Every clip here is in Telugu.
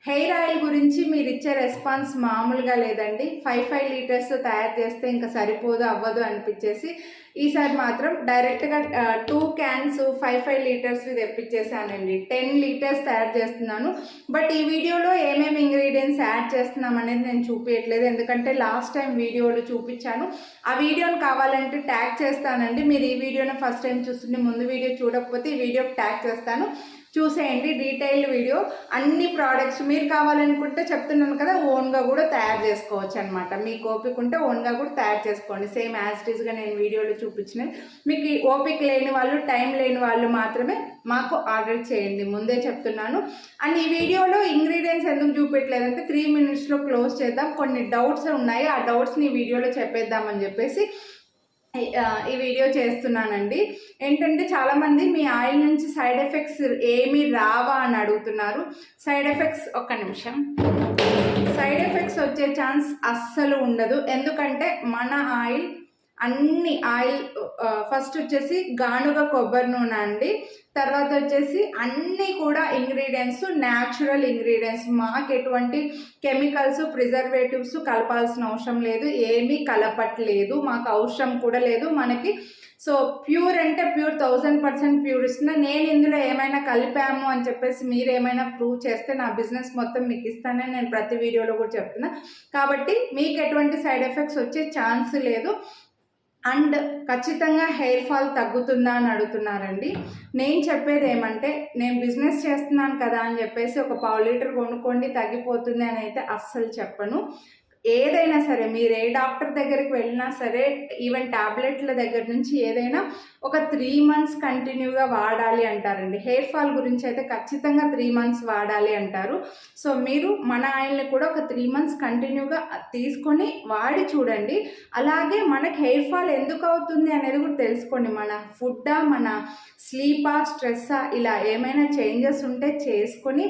హెయిర్ ఆయిల్ గురించి మీరు ఇచ్చే రెస్పాన్స్ మామూలుగా లేదండి. 5 లీటర్స్ తయారు చేస్తే ఇంకా సరిపోదు అవ్వదు అనిపించేసి ఈసారి మాత్రం డైరెక్ట్గా 2 క్యాన్స్ 5 లీటర్స్ తెప్పించేసానండి. 10 లీటర్స్ తయారు చేస్తున్నాను. బట్ ఈ వీడియోలో ఏమేమి ఇంగ్రీడియంట్స్ యాడ్ చేస్తున్నాం అనేది నేను చూపించట్లేదు, ఎందుకంటే లాస్ట్ టైం వీడియోలో చూపించాను. ఆ వీడియోని కావాలంటే ట్యాగ్ చేస్తానండి. మీరు ఈ వీడియోని ఫస్ట్ టైం చూస్తుంటే ముందు వీడియో చూడకపోతే ఈ వీడియోకి ట్యాగ్ చేస్తాను, చూసేయండి. డీటెయిల్డ్ వీడియో, అన్ని ప్రోడక్ట్స్ మీరు కావాలనుకుంటే చెప్తున్నాను కదా, ఓన్గా కూడా తయారు చేసుకోవచ్చు అనమాట. మీకు ఓపిక ఉంటే ఓన్గా కూడా తయారు చేసుకోండి. సేమ్ యాజ్ ఇట్ ఈస్గా నేను వీడియోలో చూపించినది. మీకు ఓపిక లేని వాళ్ళు, టైం లేని వాళ్ళు మాత్రమే మాకు ఆర్డర్ చేయండి, ముందే చెప్తున్నాను. అండ్ ఈ వీడియోలో ఇంగ్రీడియంట్స్ ఎందుకు చూపించలేదంటే 3 minutesలో క్లోజ్ చేద్దాం. కొన్ని డౌట్స్ ఉన్నాయి, ఆ డౌట్స్ని ఈ వీడియోలో చెప్పేద్దామని చెప్పేసి ఈ వీడియో చేస్తున్నానండి. ఏంటంటే చాలామంది మీ ఆయిల్ నుంచి సైడ్ ఎఫెక్ట్స్ ఏమీ రావా అని అడుగుతున్నారు. సైడ్ ఎఫెక్ట్స్, ఒక్క నిమిషం, సైడ్ ఎఫెక్ట్స్ వచ్చే ఛాన్స్ అస్సలు ఉండదు. ఎందుకంటే మన ఆయిల్ అన్ని ఆయిల్ ఫస్ట్ వచ్చేసి గానుగ కొబ్బరి నూనె అండి. తర్వాత వచ్చేసి అన్నీ కూడా ఇంగ్రీడియంట్స్ న్యాచురల్ ఇంగ్రీడియంట్స్. మాకు ఎటువంటి కెమికల్స్, ప్రిజర్వేటివ్స్ కలపాల్సిన అవసరం లేదు, ఏమీ కలపట్లేదు, మాకు అవసరం కూడా లేదు మనకి. సో ప్యూర్ అంటే ప్యూర్, 1000% ప్యూర్ ఇస్తున్నా. నేను ఇందులో ఏమైనా కలిపాము అని చెప్పేసి మీరు ఏమైనా ప్రూవ్ చేస్తే నా బిజినెస్ మొత్తం మీకు ఇస్తానని నేను ప్రతి వీడియోలో కూడా చెప్తున్నా. కాబట్టి మీకు ఎటువంటి సైడ్ ఎఫెక్ట్స్ వచ్చే ఛాన్స్ లేదు. అండ్ ఖచ్చితంగా హెయిర్ ఫాల్ తగ్గుతుందా అని అడుగుతున్నారండి. నేను చెప్పేది ఏమంటే, నేను బిజినెస్ చేస్తున్నాను కదా అని చెప్పేసి ఒక 1/2 లీటర్ కొనుక్కోండి తగ్గిపోతుంది అని అయితే అస్సలు చెప్పను. ఏదైనా సరే, మీరు ఏ డాక్టర్ దగ్గరికి వెళ్ళినా సరే, ఈవెన్ టాబ్లెట్ల దగ్గర నుంచి ఏదైనా ఒక 3 months కంటిన్యూగా వాడాలి అంటారండి. హెయిర్ ఫాల్ గురించి అయితే ఖచ్చితంగా 3 months వాడాలి అంటారు. సో మీరు మన ఆయిల్ని కూడా ఒక 3 months కంటిన్యూగా తీసుకొని వాడి చూడండి. అలాగే మనకి హెయిర్ ఫాల్ ఎందుకు అవుతుంది అనేది కూడా తెలుసుకోండి. మన ఫుడ్డా, మన స్లీపా, స్ట్రెస్సా, ఇలా ఏమైనా చేంజెస్ ఉంటే చేసుకొని,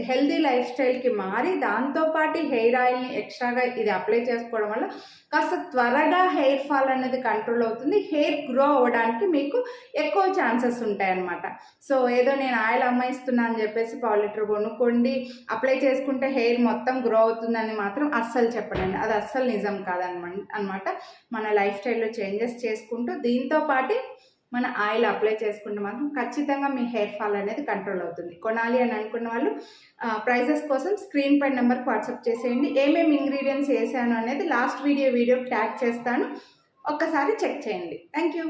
హెల్దీ లైఫ్ స్టైల్కి మారి దాంతోపాటు హెయిర్ ఆయిల్ని ఎక్స్ట్రాగా ఇది అప్లై చేసుకోవడం వల్ల కాస్త త్వరగా హెయిర్ ఫాల్ అనేది కంట్రోల్ అవుతుంది. హెయిర్ గ్రో అవ్వడానికి మీకు ఎక్కువ ఛాన్సెస్ ఉంటాయన్నమాట. సో ఏదో నేను ఆయిల్ అమ్మాయిస్తున్నా అని చెప్పేసి 1/2 లీటర్ కొనుక్కోండి, అప్లై చేసుకుంటే హెయిర్ మొత్తం గ్రో అవుతుందని మాత్రం అస్సలు చెప్పనండి. అది అస్సలు నిజం కాదన్నమాట. మన లైఫ్ స్టైల్లో చేంజెస్ చేసుకుంటూ దీంతో పాటు మన ఆయిల్ అప్లై చేసుకుంటే మాత్రం ఖచ్చితంగా మీ హెయిర్ ఫాల్ అనేది కంట్రోల్ అవుతుంది. కొనాలి అని అనుకున్న వాళ్ళు ప్రైజెస్ కోసం స్క్రీన్ పై నెంబర్కి వాట్సాప్ చేసేయండి. ఏమేమి ఇంగ్రీడియంట్స్ వేసాను అనేది లాస్ట్ వీడియో ట్యాగ్ చేస్తాను, ఒక్కసారి చెక్ చేయండి. Thank you.